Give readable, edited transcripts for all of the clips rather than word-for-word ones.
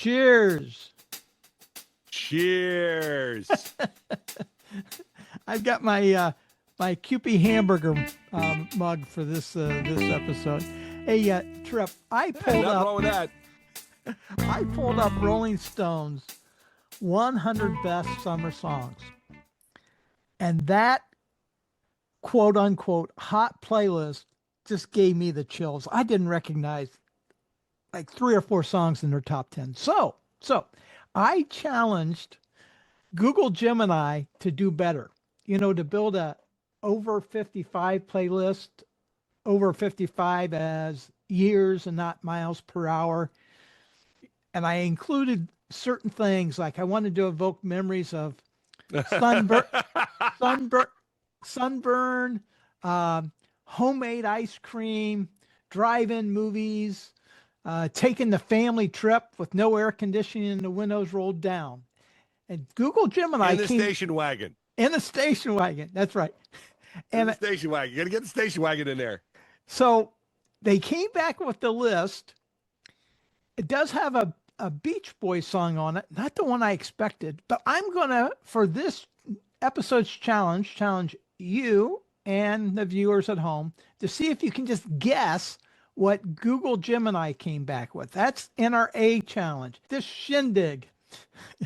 Cheers. Cheers. I've got my my Kewpie hamburger mug for this episode. Hey, Trip, Nothing wrong with that. I pulled up Rolling Stone's 100 Best Summer Songs, and that quote unquote hot playlist just gave me the chills. I didn't recognize like 3 or 4 songs in their top 10. So I challenged Google Gemini to do better, to build a over 55 playlist, over 55 as years and not miles per hour. And I included certain things like I wanted to evoke memories of sunburn, sunburn, homemade ice cream, drive-in movies, taking the family trip with no air conditioning and the windows rolled down. And Google Gemini in the station wagon. In the station wagon, that's right. And the station wagon. You got to get the station wagon in there. So they came back with the list. It does have a Beach Boys song on it, not the one I expected, but I'm going to, for this episode's challenge you and the viewers at home to see if you can just guess what Google Gemini came back with. That's NRA challenge. This shindig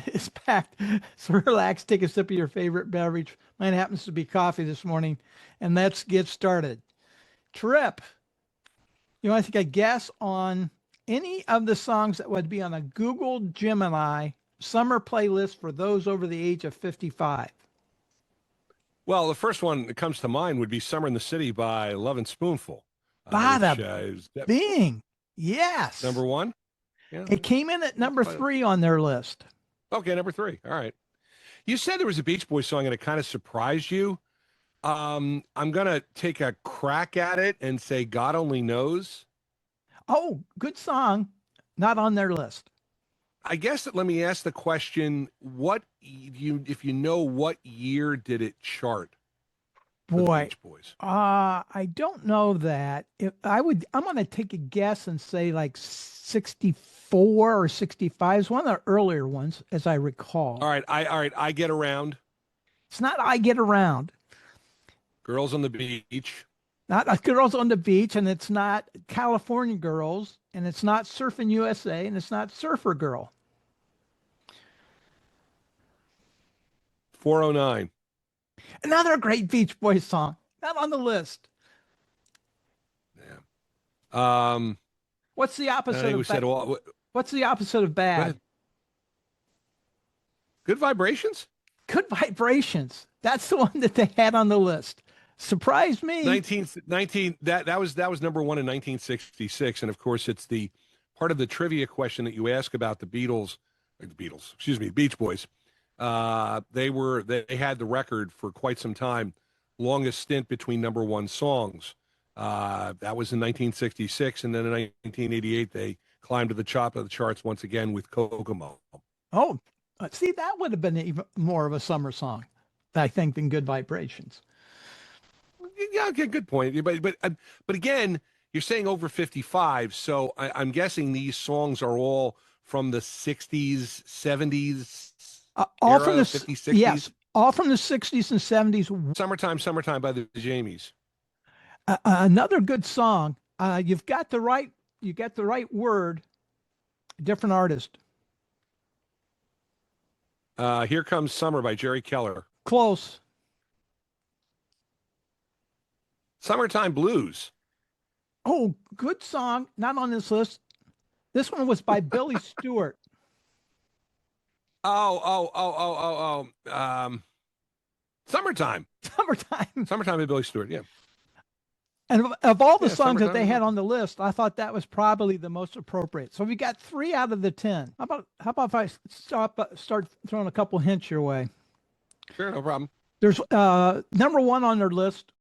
is packed. So relax, take a sip of your favorite beverage. Mine happens to be coffee this morning, and let's get started. Trip, you want to take a guess on any of the songs that would be on a Google Gemini summer playlist for those over the age of 55? Well, the first one that comes to mind would be Summer in the City by Lovin Spoonful. Bada bing. Yes. Number 1? Yeah. It came in at number 3 on their list. Okay, number 3. All right. You said there was a Beach Boys song and it kind of surprised you. I'm going to take a crack at it and say God Only Knows. Oh, good song. Not on their list. I guess let me ask the question, if you know what year did it chart? Boy, Beach Boys. I don't know that. I'm going to take a guess and say like 64 or 65 is one of the earlier ones, as I recall. All right, I Get Around. It's not I Get Around. Girls on the Beach. Not Girls on the Beach, and it's not California Girls, and it's not Surfing USA, and it's not Surfer Girl. 409. Another great Beach Boys song. Not on the list. Yeah. What's the opposite of bad? What's the opposite of bad? Good Vibrations? Good Vibrations. That's the one that they had on the list. Surprised me. 19 that was number 1 in 1966, and of course it's the part of the trivia question that you ask about the Beach Boys. They had the record for quite some time, longest stint between number 1 songs. That was in 1966, and then in 1988 they climbed to the top of the charts once again with Kokomo. Oh, see, that would have been even more of a summer song, I think, than Good Vibrations. Yeah, okay, good point. But again, you're saying over 55, so I'm guessing these songs are all from the 60s, 70s, all from the 50s, 60s. Yes, all from the 60s and 70s. Summertime by the Jamies. Another good song. You got the right word. Different artist. Here Comes Summer by Jerry Keller. Close. Summertime Blues. Oh, good song. Not on this list. This one was by Billy Stewart. Summertime by Billy Stewart. Yeah. And of all the songs that they had on the list, I thought that was probably the most appropriate. So we got 3 out of the 10. How about if I start throwing a couple hints your way? Sure, no problem. There's number 1 on their list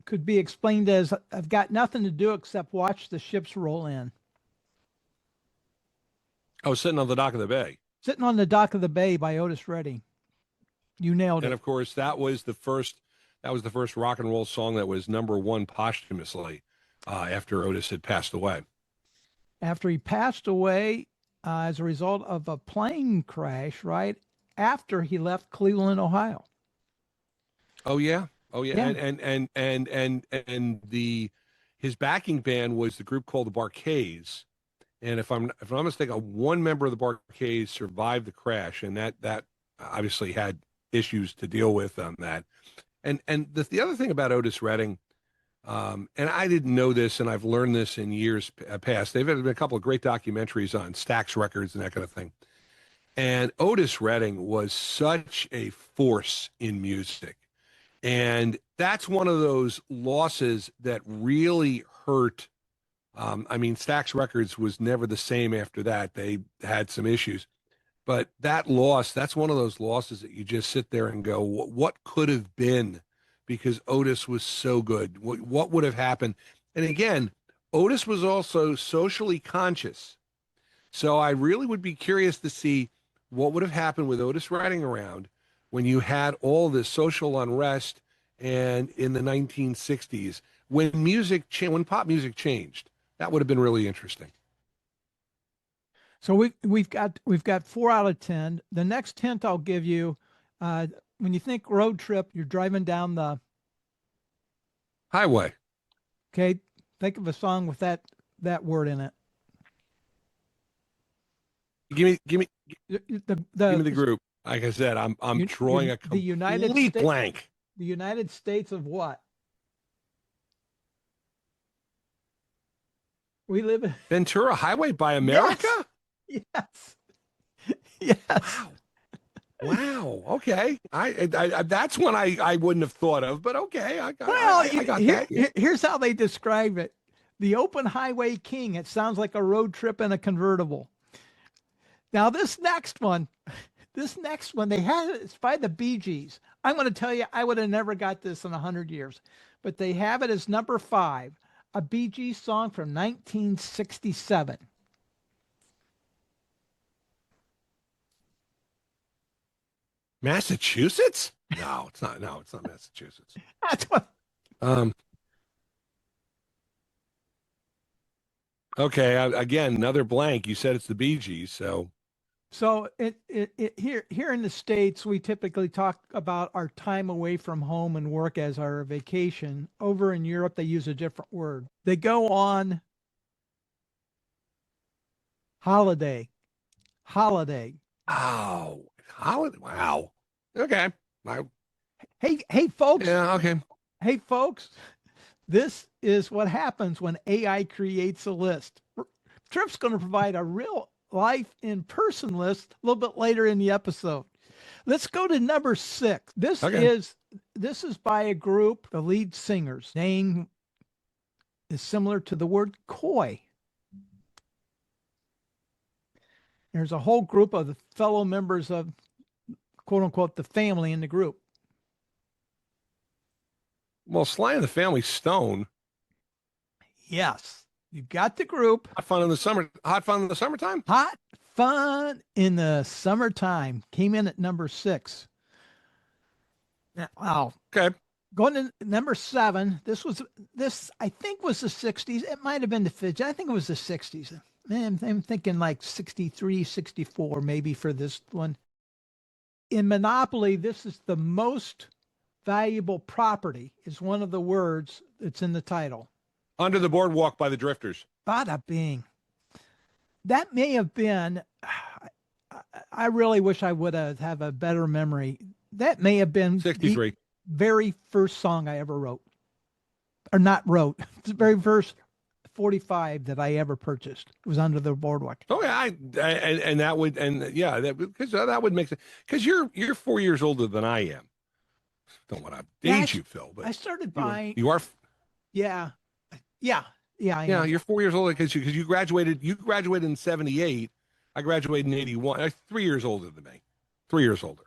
could be explained as I've got nothing to do except watch the ships roll in. Oh, Sitting on the Dock of the Bay. Sitting on the Dock of the Bay by Otis Redding. You nailed it. And of course, that was the first rock and roll song that was number 1 posthumously after Otis had passed away. After he passed away, as a result of a plane crash right after he left Cleveland, Ohio. Oh yeah. Oh yeah. Yeah. And the his backing band was the group called the Barkays. And if I'm not mistaken, one member of the Barkays survived the crash, and that obviously had issues to deal with on that. And the other thing about Otis Redding, and I didn't know this, and I've learned this in years past. They've had a couple of great documentaries on Stax Records and that kind of thing. And Otis Redding was such a force in music. And that's one of those losses that really hurt. I mean, Stax Records was never the same after that. They had some issues. But that loss, that's one of those losses that you just sit there and go, what could have been? Because Otis was so good. What would have happened? And again, Otis was also socially conscious. So I really would be curious to see what would have happened with Otis riding around when you had all this social unrest and in the 1960s when when pop music changed. That would have been really interesting. So we've got 4 out of 10. The next hint I'll give you, when you think road trip, you're driving down the highway. Okay, think of a song with that word in it. Give me the group. Like I said, I'm drawing a complete blank. The United States of what? We live in Ventura, Highway by America? Yes. Yes. Wow. Wow. Okay. I that's one I wouldn't have thought of, but okay. I got that. Here's how they describe it. The open highway king. It sounds like a road trip in a convertible. Now this next one, they had it's by the Bee Gees. I'm going to tell you, I would have never got this in 100 years, but they have it as number 5, a Bee Gees song from 1967. Massachusetts? No, it's not. No, it's not Massachusetts. That's what. Okay. Again, another blank. You said it's the Bee Gees, so. So here in the States, we typically talk about our time away from home and work as our vacation. Over in Europe, they use a different word. They go on holiday. Oh, holiday. Wow. Okay. Hey, folks. Yeah. Okay. Hey, folks. This is what happens when AI creates a list. Trip's going to provide a real life in-person list a little bit later in the episode. Let's go to number 6. This is by a group, the lead singer's name is similar to the word coy. There's a whole group of the fellow members of, quote unquote, the family in the group. Well, Sly and the Family Stone. Yes. You've got the group. Hot Fun in the Summertime. Hot Fun in the Summertime came in at number 6. Now, wow. Okay. Going to number 7. This I think was the 60s. It might have been the 50s. I think it was the 60s. Man, I'm thinking like 63, 64 maybe for this one. In Monopoly, this is the most valuable property is one of the words that's in the title. Under the Boardwalk by the Drifters. Bada bing. That may have been, I really wish I would have a better memory. That may have been 63. The very first song I ever wrote. Or not wrote. The very first 45 that I ever purchased. It was Under the Boardwalk. Oh yeah, because that would make sense. Because you're 4 years older than I am. Don't want to age you, Phil. But I started buying. You are. Yeah. You're 4 years older because you graduated. You graduated in 78. I graduated in 81. 3 years older than me. 3 years older.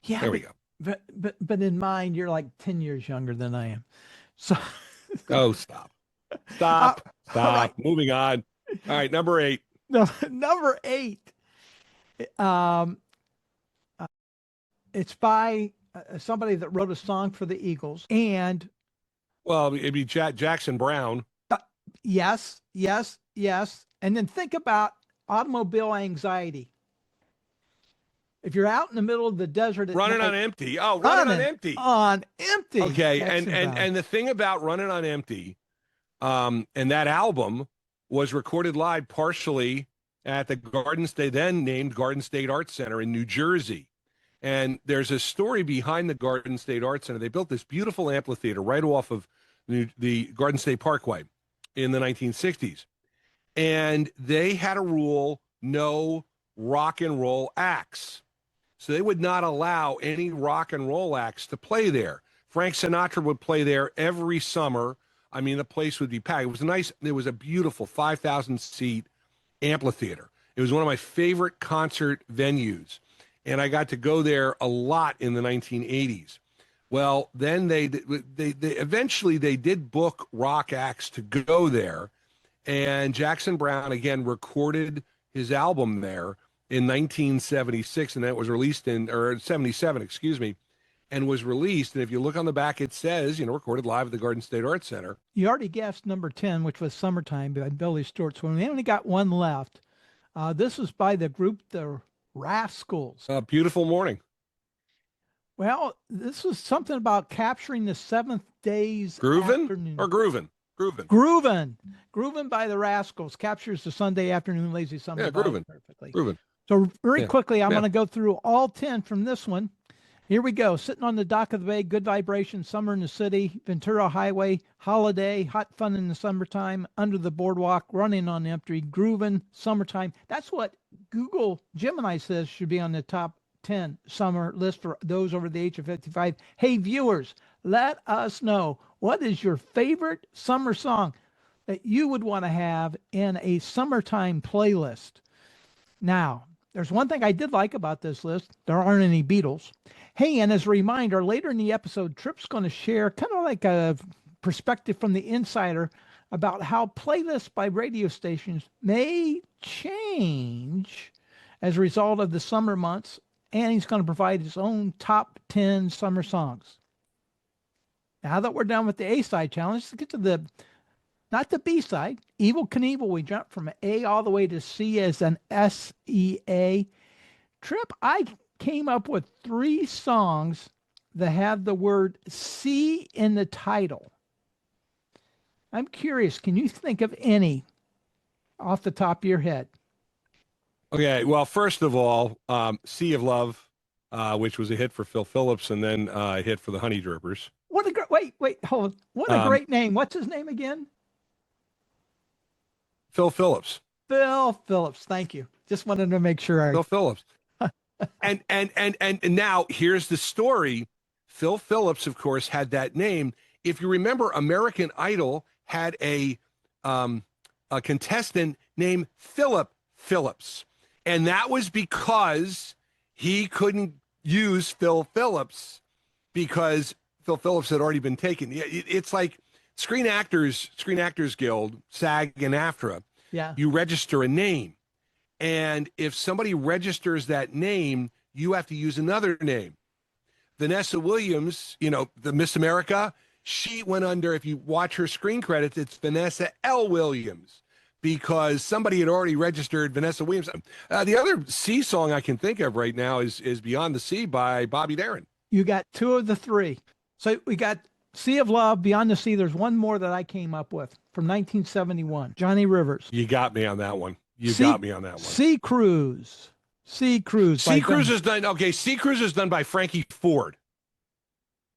Yeah. There we go. But in mind, you're like 10 years younger than I am. So. Oh, stop. Right. Moving on. All right, number 8. No, number 8. It's by somebody that wrote a song for the Eagles, and well, it'd be Jackson Browne. Yes. And then think about automobile anxiety. If you're out in the middle of the desert at Running night, on empty. Oh, running on empty. On empty. Okay, Jackson Browne. and the thing about Running on Empty, and that album was recorded live partially at the then named Garden State Arts Center in New Jersey. And there's a story behind the Garden State Arts Center. They built this beautiful amphitheater right off of the Garden State Parkway in the 1960s. And they had a rule, no rock and roll acts. So they would not allow any rock and roll acts to play there. Frank Sinatra would play there every summer. I mean, the place would be packed. It was a beautiful 5,000 seat amphitheater. It was one of my favorite concert venues. And I got to go there a lot in the 1980s. Well, then they eventually did book rock acts to go there. And Jackson Browne, again, recorded his album there in 1976, and that was released or 77, excuse me, and was released. And if you look on the back, it says, recorded live at the Garden State Arts Center. You already guessed number 10, which was Summertime by Billy Stewart. So we only got one left. This was by the group, the Rascals. A beautiful morning. Well, this was something about capturing the seventh day's Groovin afternoon. or Groovin? Groovin by the Rascals captures the Sunday afternoon lazy summer. Yeah, Groovin. Perfectly. Groovin. So very quickly, I'm going to go through all 10 from this one. Here we go. Sitting on the dock of the bay, Good Vibration, Summer in the City, Ventura Highway, Holiday, Hot Fun in the Summertime, Under the Boardwalk, Running on Empty, Groovin, Summertime. That's what Google Gemini says should be on the top 10 summer list for those over the age of 55. Hey, viewers, let us know, what is your favorite summer song that you would want to have in a summertime playlist? Now, there's one thing I did like about this list. There aren't any Beatles. Hey, and as a reminder, later in the episode, Tripp's going to share kind of like a perspective from the insider about how playlists by radio stations may change as a result of the summer months, and he's going to provide his own top 10 summer songs. Now that we're done with the A-side challenge, let's get to not the B-side. Evel Knievel, we jumped from A all the way to C as an S-E-A. Tripp, I came up with 3 songs that have the word C in the title. I'm curious, can you think of any off the top of your head? Okay, well, first of all, Sea of Love, which was a hit for Phil Phillips and then a hit for the Honey Drippers. What a great, wait, hold on. What a great name. What's his name again? Phil Phillips. Phil Phillips. Thank you. Just wanted to make sure. Phil Phillips. and now here's the story. Phil Phillips, of course, had that name. If you remember, American Idol had a contestant named Philip Phillips. And that was because he couldn't use Phil Phillips because Phil Phillips had already been taken. It's like Screen Actors Guild, SAG and AFTRA. Yeah. You register a name. And if somebody registers that name, you have to use another name. Vanessa Williams, the Miss America, she went under, if you watch her screen credits, it's Vanessa L. Williams because somebody had already registered Vanessa Williams. The other C song I can think of right now is Beyond the Sea by Bobby Darin. You got 2 of the 3. So we got Sea of Love, Beyond the Sea. There's one more that I came up with from 1971. Johnny Rivers. You got me on that one. Got me on that one. Sea Cruise. Sea Cruise is done. Okay, Sea Cruise is done by Frankie Ford.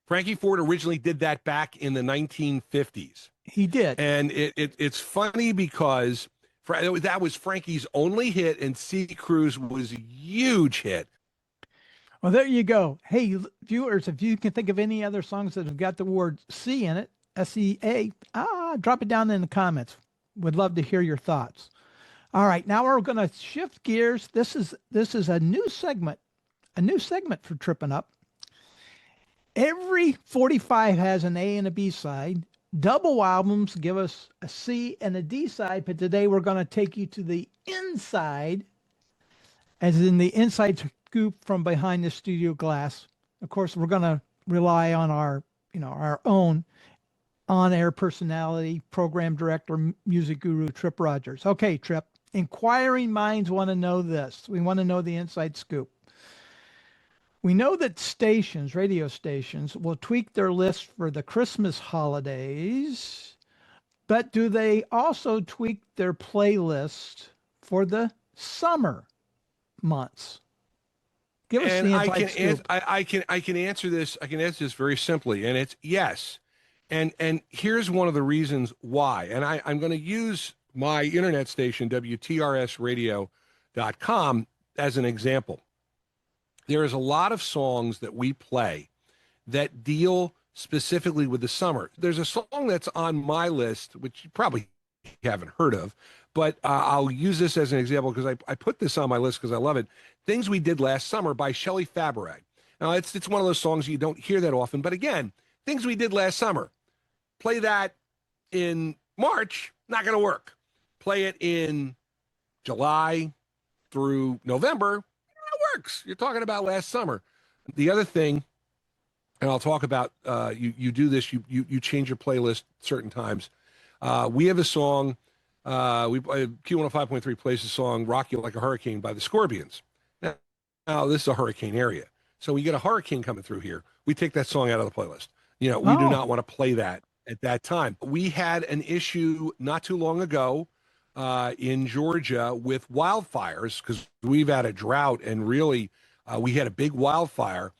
Frankie Ford originally did that back in the 1950s. He did. And it's funny because that was Frankie's only hit, and Sea Cruise was a huge hit. Well, there you go. Hey, viewers, if you can think of any other songs that have got the word C in it, S-E-A, drop it down in the comments. Would love to hear your thoughts. All right, now we're going to shift gears. This is a new segment for Trippin' Up. Every 45 has an A and a B side. Double albums give us a C and a D side, but today we're going to take you to the inside, as in the inside scoop from behind the studio glass. Of course, we're going to rely on our own on-air personality, program director, music guru, Tripp Rogers. Okay, Tripp, Inquiring minds want to know this. We want to know the inside scoop. We know that stations, radio stations, will tweak their list for the Christmas holidays, but do they also tweak their playlist for the summer months? Give us And the I inside can scoop. I can answer this. I can answer this very simply, and it's yes. And here's one of the reasons why. And I'm going to use my internet station WTRSradio.com as an example. There is a lot of songs that we play that deal specifically with the summer. There's a song that's on my list, which you probably haven't heard of, but I'll use this as an example because I put this on my list because I love it. Things We Did Last Summer by Shelley Fabarak. Now, it's one of those songs you don't hear that often, but again, Things We Did Last Summer. Play that in March, not going to work. Play it in July through November, it works. You're talking about last summer. The other thing, and I'll talk about, you do this, you change your playlist certain times. We have a song, Q105.3 plays the song Rock You Like a Hurricane by the Scorpions. Now, this is a hurricane area. So we get a hurricane coming through here. We take that song out of the playlist. We do not want to play that at that time. We had an issue not too long ago in Georgia with wildfires because we've had a drought and really we had a big wildfire.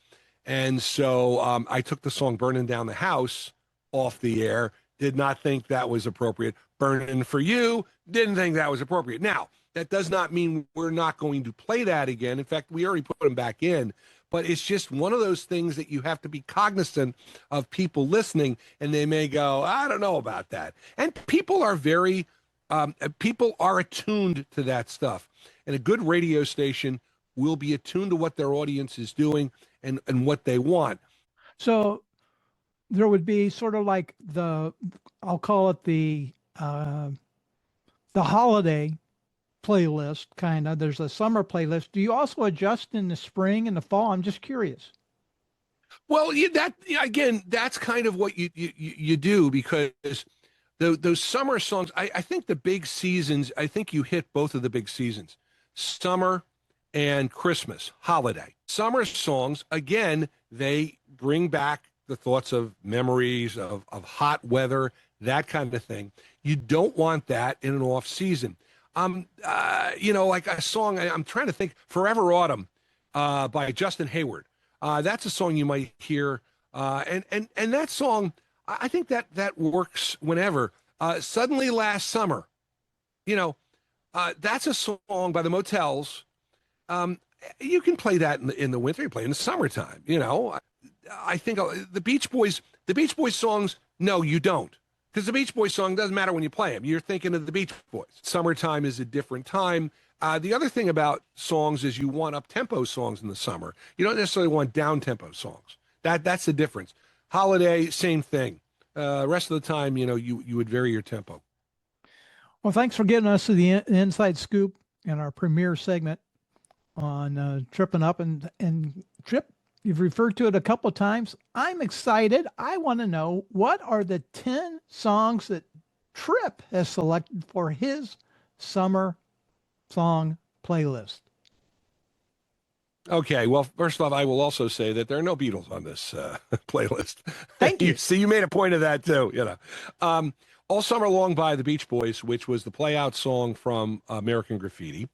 And so I took the song Burning Down the House off the air. Did not think that was appropriate. Burning for You, didn't think that was appropriate. Now, that does not mean we're not going to play that again. In fact, we already put them back in. But it's just one of those things that you have to be cognizant of people listening, and they may go, I don't know about that. And people are people are attuned to that stuff. And a good radio station will be attuned to what their audience is doing and what they want. So there would be sort of like I'll call it the holiday playlist, kind of. There's a summer playlist. Do you also adjust in the spring and the fall? I'm just curious. Well, again, that's kind of what you do because those summer songs. I think the big seasons. I think you hit both of the big seasons, summer and Christmas, holiday. Summer songs, again, they bring back the thoughts of memories of hot weather, that kind of thing. You don't want that in an off season. Like a song, I'm trying to think, Forever Autumn by Justin Hayward. That's a song you might hear. And that song, I think that works whenever. Suddenly Last Summer, that's a song by the Motels. You can play that in the winter, you play in the summertime, I think the Beach Boys songs, no, you don't. Because the Beach Boys song doesn't matter when you play them. You're thinking of the Beach Boys. Summertime is a different time. The other thing about songs is you want up-tempo songs in the summer. You don't necessarily want down-tempo songs. That's the difference. Holiday, same thing. Rest of the time, you would vary your tempo. Well, thanks for getting us to the inside scoop in our premiere segment on Trippin' Up. And Trip, you've referred to it a couple of times. I'm excited. I want to know, what are the 10 songs that Trip has selected for his summer song playlist? Okay, well, first off, I will also say that there are no Beatles on this playlist. Thank you. See, you made a point of that too. All Summer Long by the Beach Boys, which was the play-out song from American Graffiti.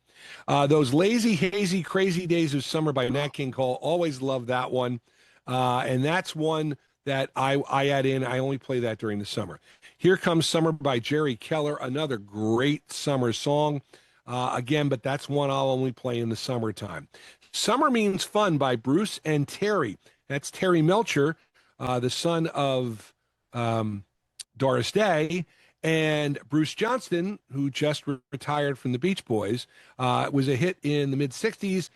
Those Lazy, Hazy, Crazy Days of Summer by Nat King Cole. Always love that one. And that's one that I add in. I only play that during the summer. Here Comes Summer by Jerry Keller. Another great summer song. Again, but that's one I'll only play in the summertime. Summer Means Fun by Bruce and Terry. That's Terry Melcher, the son of Doris Day, and Bruce Johnston, who just retired from the Beach Boys. Was a hit in the mid-'60s.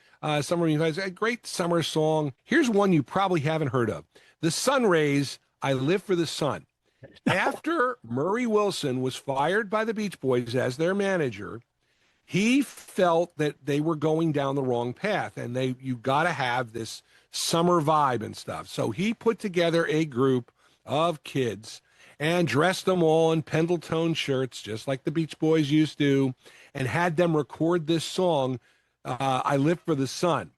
Summer Means Fun, a great summer song. Here's one you probably haven't heard of. The Sun Rays, I Live for the Sun. After Murray Wilson was fired by the Beach Boys as their manager, he felt that they were going down the wrong path, and you got to have this summer vibe and stuff. So he put together a group of kids and dressed them all in Pendleton shirts, just like the Beach Boys used to, and had them record this song, I Live for the Sun.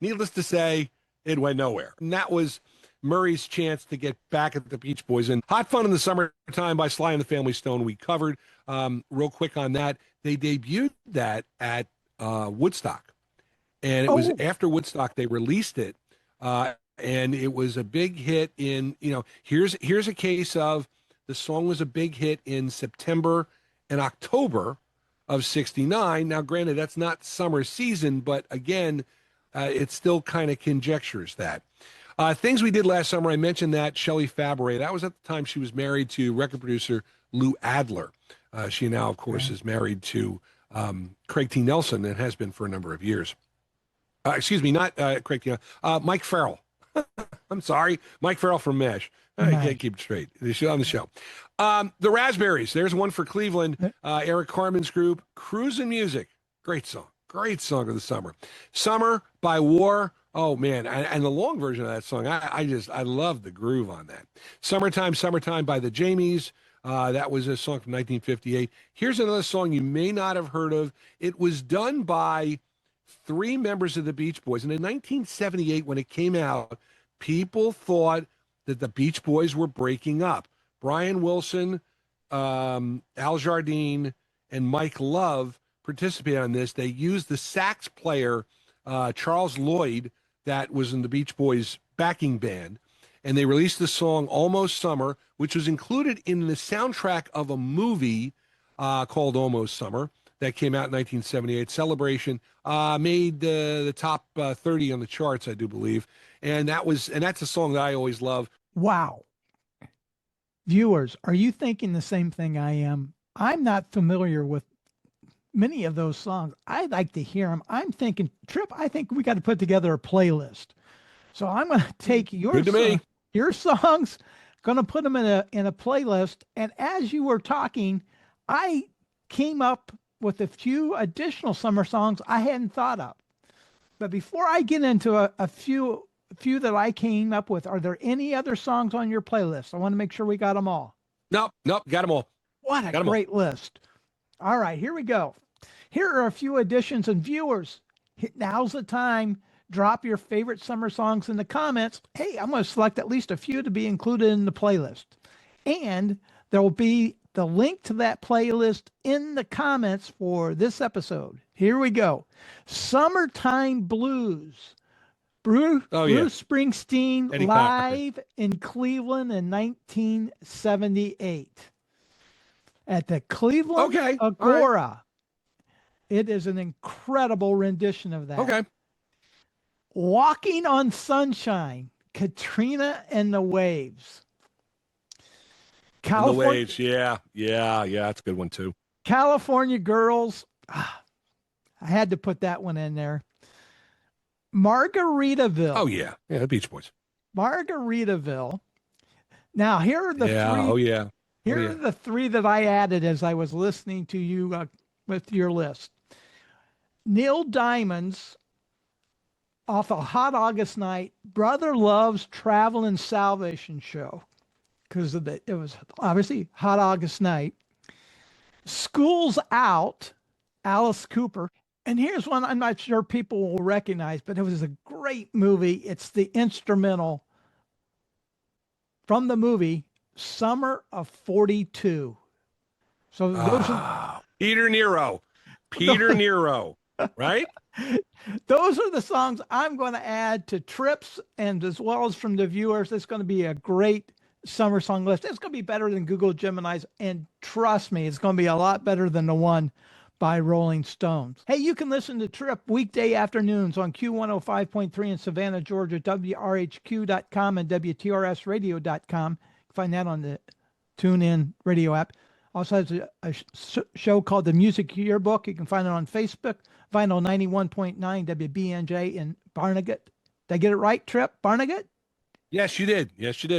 Needless to say, it went nowhere. And that was Murray's chance to get back at the Beach Boys. And Hot Fun in the Summertime by Sly and the Family Stone, we covered. Real quick on that, they debuted that at Woodstock. And it was after Woodstock, they released it. And it was a big hit in, here's a case of the song was a big hit in September and October of 69. Now, granted, that's not summer season, but again, it still kind of conjectures that. Things we did last summer, I mentioned that Shelley Fabares, that was at the time she was married to record producer Lou Adler. She now, of course, is married to Craig T. Nelson and has been for a number of years. Excuse me, not Craig T. Mike Farrell. I'm sorry, Mike Farrell from MASH. I can't keep it straight. On the show. The Raspberries, there's one for Cleveland. Eric Carmen's group, Cruisin' Music. Great song of the summer. Summer by War. Oh, man. And the long version of that song, I love the groove on that. Summertime by the Jamies. That was a song from 1958. Here's another song you may not have heard of. It was done by 3 members of the Beach Boys. And in 1978, when it came out, people thought that the Beach Boys were breaking up. Brian Wilson, Al Jardine, and Mike Love participated on this. They used the sax player, Charles Lloyd, that was in the Beach Boys backing band. And they released the song Almost Summer, which was included in the soundtrack of a movie called Almost Summer that came out in 1978. Celebration made the top 30 on the charts, I do believe. And that's a song that I always love. Wow. Viewers, are you thinking the same thing I am? I'm not familiar with many of those songs. I'd like to hear them. I'm thinking, Trip, I think we got to put together a playlist. So I'm going to take your songs, going to put them in a playlist. And as you were talking, I came up with a few additional summer songs I hadn't thought of. But before I get into a few that I came up with, are there any other songs on your playlist? I want to make sure we got them all. Nope, got them all. What a great list. All right, here we go. Here are a few additions, and viewers, now's the time. Drop your favorite summer songs in the comments. Hey, I'm going to select at least a few to be included in the playlist. And there will be the link to that playlist in the comments for this episode. Here we go. Summertime Blues. Bruce Springsteen live in Cleveland in 1978 at the Cleveland Agora. Right. It is an incredible rendition of that. Okay. Walking on Sunshine, Katrina and the Waves. The Waves, yeah, that's a good one too. California Girls. I had to put that one in there. Margaritaville. Oh, yeah. Yeah, the Beach Boys. Margaritaville. Now, here are the three. Here are the 3 that I added as I was listening to you with your list. Neil Diamond's off a Hot August Night, Brother Love's Travel and Salvation Show, because it was obviously Hot August Night. School's Out, Alice Cooper. And here's one I'm not sure people will recognize, but it was a great movie. It's the instrumental from the movie Summer of 42. So those are Peter Nero, right? Those are the songs I'm going to add to Trips, and as well as from the viewers. It's going to be a great summer song list. It's going to be better than Google Gemini's, and trust me, it's going to be a lot better than the one by Rolling Stones. Hey, you can listen to Trip weekday afternoons on Q105.3 in Savannah, Georgia, WRHQ.com and WTRSradio.com. You can find that on the TuneIn radio app. Also has a show called The Music Yearbook. You can find it on Facebook, Vinyl 91.9 WBNJ in Barnegat. Did I get it right, Trip? Barnegat? Yes, you did.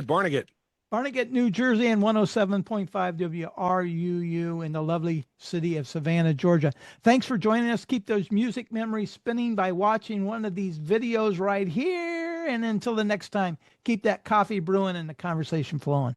Barnegat. Barnegat, New Jersey, and 107.5 WRUU in the lovely city of Savannah, Georgia. Thanks for joining us. Keep those music memories spinning by watching one of these videos right here. And until the next time, keep that coffee brewing and the conversation flowing.